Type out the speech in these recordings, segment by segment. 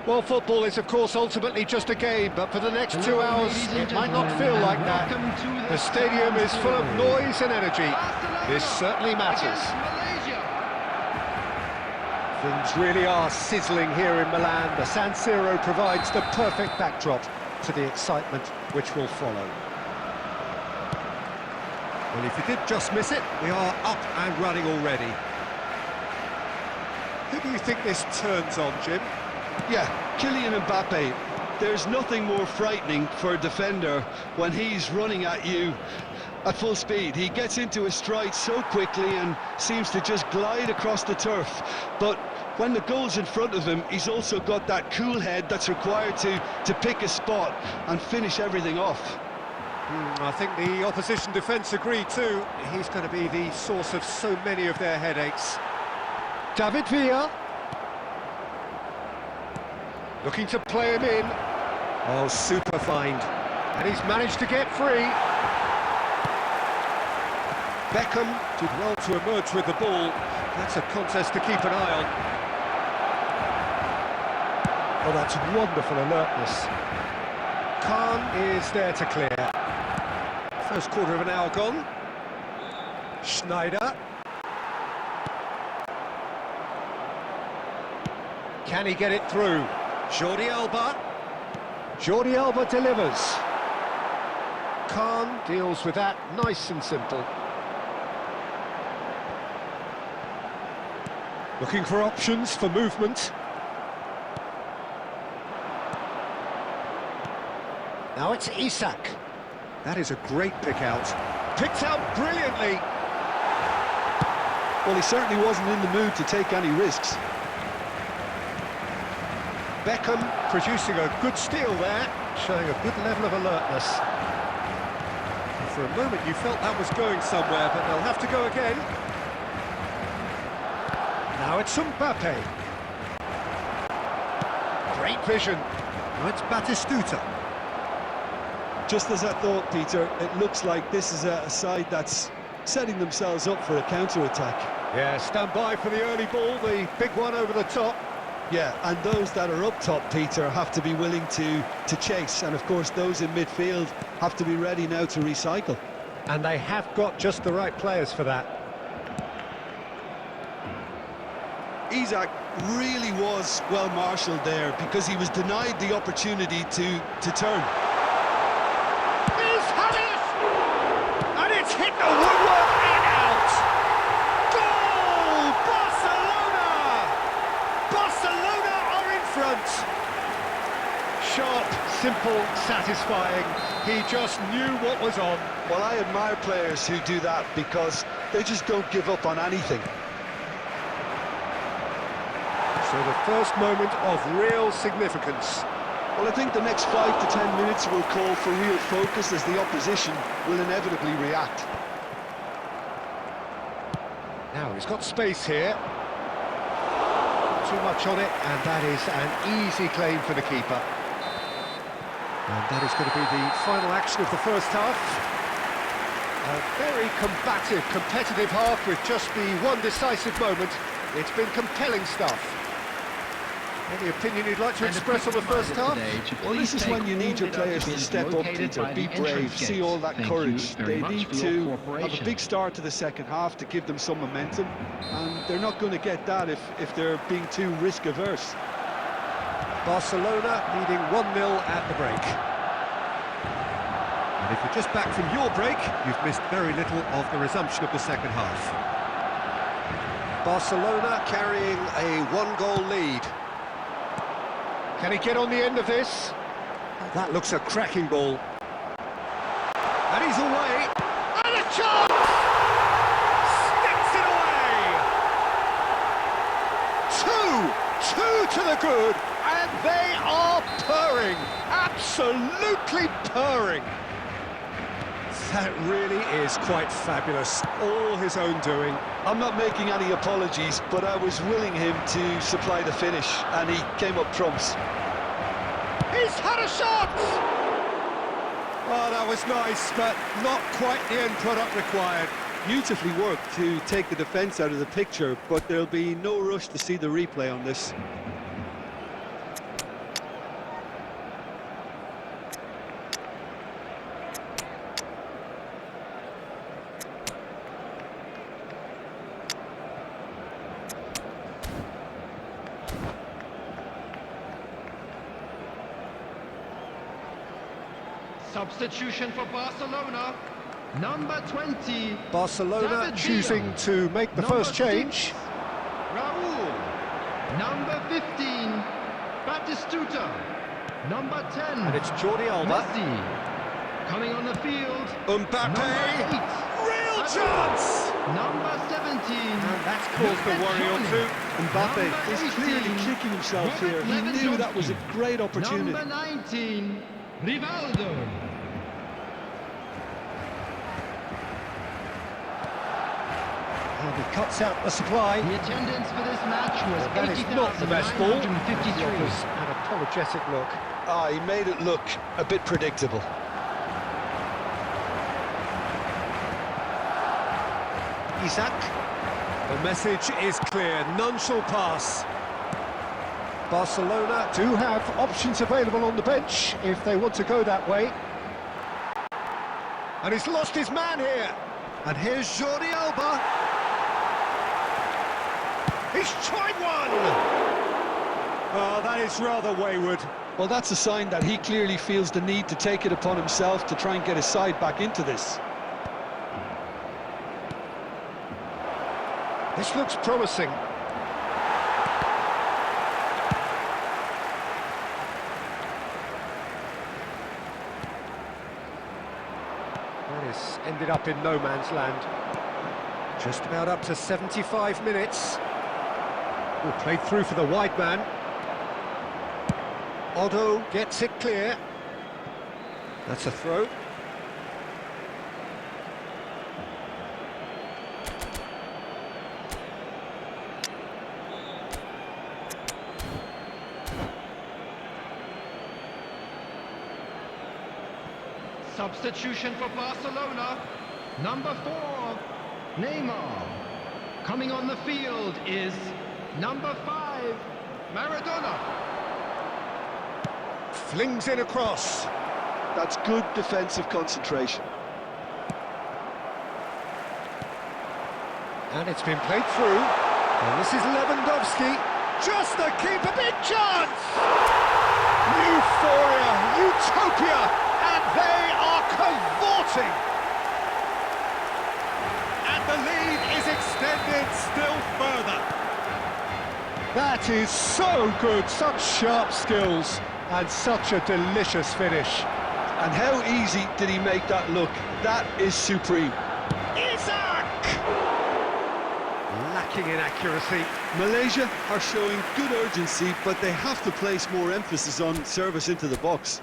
Well, football is, of course, ultimately just a game, but for the next 2 hours, it might not feel like that. The stadium is full of noise and energy. This certainly matters. Things really are sizzling here in Milan. The San Siro provides the perfect backdrop to the excitement which will follow. Well, if you did just miss it, we are up and running already. Who do you think this turns on, Jim? Yeah, Kylian Mbappe. There's nothing more frightening for a defender when he's running at you at full speed. He gets into his stride so quickly and seems to just glide across the turf. But when the goal's in front of him, he's also got that cool head that's required to pick a spot and finish everything off. I think the opposition defence agree too. He's going to be the source of so many of their headaches. David Villa. Looking to play him in. Oh, super find. And he's managed to get free. Beckham did well to emerge with the ball. That's a contest to keep an eye on. Oh, that's wonderful alertness. Khan is there to clear. First quarter of an hour gone. Schneider. Can he get it through? Jordi Alba. Jordi Alba delivers. Khan deals with that nice and simple. Looking for options for movement. Now it's Isak. That is a great pick out. Picked out brilliantly. Well, he certainly wasn't in the mood to take any risks. Beckham producing a good steal there, showing a good level of alertness. For a moment you felt that was going somewhere, but they'll have to go again. Now it's Mbappe. Great vision. Now it's Batistuta. Just as I thought, Peter, it looks like this is a side that's setting themselves up for a counter-attack. Yeah, stand by for the early ball, the big one over the top. Yeah, and those that are up top, Peter, have to be willing to chase. And, of course, those in midfield have to be ready now to recycle. And they have got just the right players for that. Isak really was well marshalled there because he was denied the opportunity to turn. He's had it! And it's hit the woodwork and out! Goal! Barcelona! Barcelona are in front! Sharp, simple, satisfying. He just knew what was on. Well, I admire players who do that because they just don't give up on anything. So the first moment of real significance. Well, I think the next 5 to 10 minutes will call for real focus as the opposition will inevitably react. Now he's got space here. Too much on it, and that is an easy claim for the keeper. And that is going to be the final action of the first half. A very combative, competitive half with just the one decisive moment. It's been compelling stuff. Any opinion you'd like to express on the first half? Well, this is when you need your players to step up, Peter, be brave, see all that courage. They need to have a big start to the second half to give them some momentum, and they're not going to get that if they're being too risk-averse. Barcelona leading 1-0 at the break. And if you're just back from your break, you've missed very little of the resumption of the second half. Barcelona carrying a one-goal lead. Can he get on the end of this? That looks a cracking ball. And he's away. And a chance! Sticks it away! Two to the good, and they are purring. Absolutely purring. That really is quite fabulous. All his own doing. I'm not making any apologies, but I was willing him to supply the finish, and he came up trumps. He's had a shot! Oh, that was nice, but not quite the end product required. Beautifully worked to take the defence out of the picture, but there'll be no rush to see the replay on this. Substitution for Barcelona. Number 20. Barcelona David choosing Villa. to make the Number first change. 6, Raul. Number 15. Batistuta. Number 10. And it's Jordi Alba. Messi. Coming on the field. Mbappe. Number 8. Real Aguero. chance! Number 17. And that's caused a worry or two. Mbappe is clearly 18, kicking himself Robert here. He knew that was a great opportunity. Number 19. Rivaldo. And he cuts out the supply. The attendance for this match was That is not the best ball. 80,953. Offers an apologetic look. Ah, he made it look a bit predictable. Isaac. The message is clear, none shall pass. Barcelona do have options available on the bench if they want to go that way. And he's lost his man here. And here's Jordi Alba. He's tried one! Oh, that is rather wayward. Well, that's a sign that he clearly feels the need to take it upon himself to try and get his side back into this. This looks promising. That has ended up in no man's land. Just about up to 75 minutes. Oh, played through for the wide man. Otto gets it clear. That's a throw. Substitution for Barcelona. Number 4, Neymar. Coming on the field is number 5, Maradona. Flings in across. That's good defensive concentration. And it's been played through. And this is Lewandowski. Just the keeper, big chance! Euphoria, utopia, and they are cavorting. And the lead is extended still further. That is so good, such sharp skills, and such a delicious finish. And how easy did he make that look? That is supreme. Isaac! Lacking in accuracy. Malaysia are showing good urgency, but they have to place more emphasis on service into the box.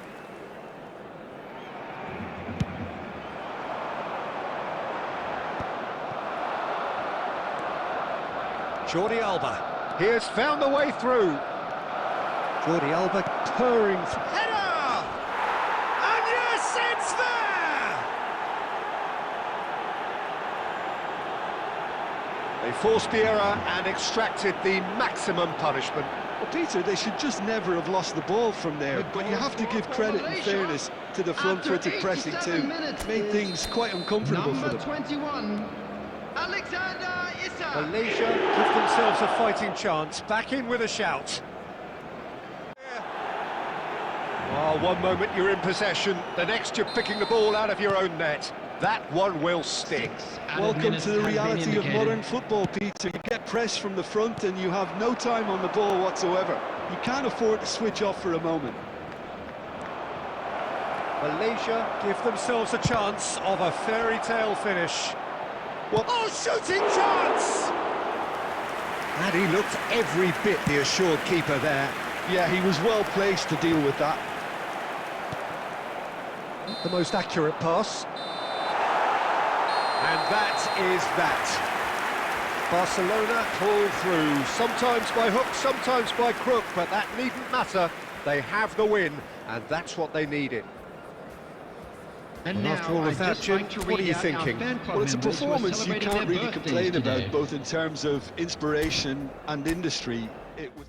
Jordi Alba. He has found the way through. Jordi Alba purring. Header! And yes, it's there! They forced the error and extracted the maximum punishment. Well, Peter, they should just never have lost the ball from there, but you have to give credit and fairness to the front-footed pressing too. Made things quite uncomfortable for them. Number 21, Alexander Isak. Malaysia give themselves a fighting chance. Back in with a shout. Oh, one moment you're in possession, the next you're picking the ball out of your own net. That one will sting. Welcome to the reality of modern football, Peter. You get pressed from the front and you have no time on the ball whatsoever. You can't afford to switch off for a moment. Malaysia give themselves a chance of a fairy tale finish. Well, oh, shooting chance! And he looked every bit the assured keeper there. Yeah, he was well placed to deal with that. The most accurate pass. And that is that. Barcelona pull through, sometimes by hook, sometimes by crook, but that needn't matter. They have the win, and that's what they needed. And Well, after all of that, Jim, what are you thinking? Well, it's a performance you can't really complain about, both in terms of inspiration and industry. It was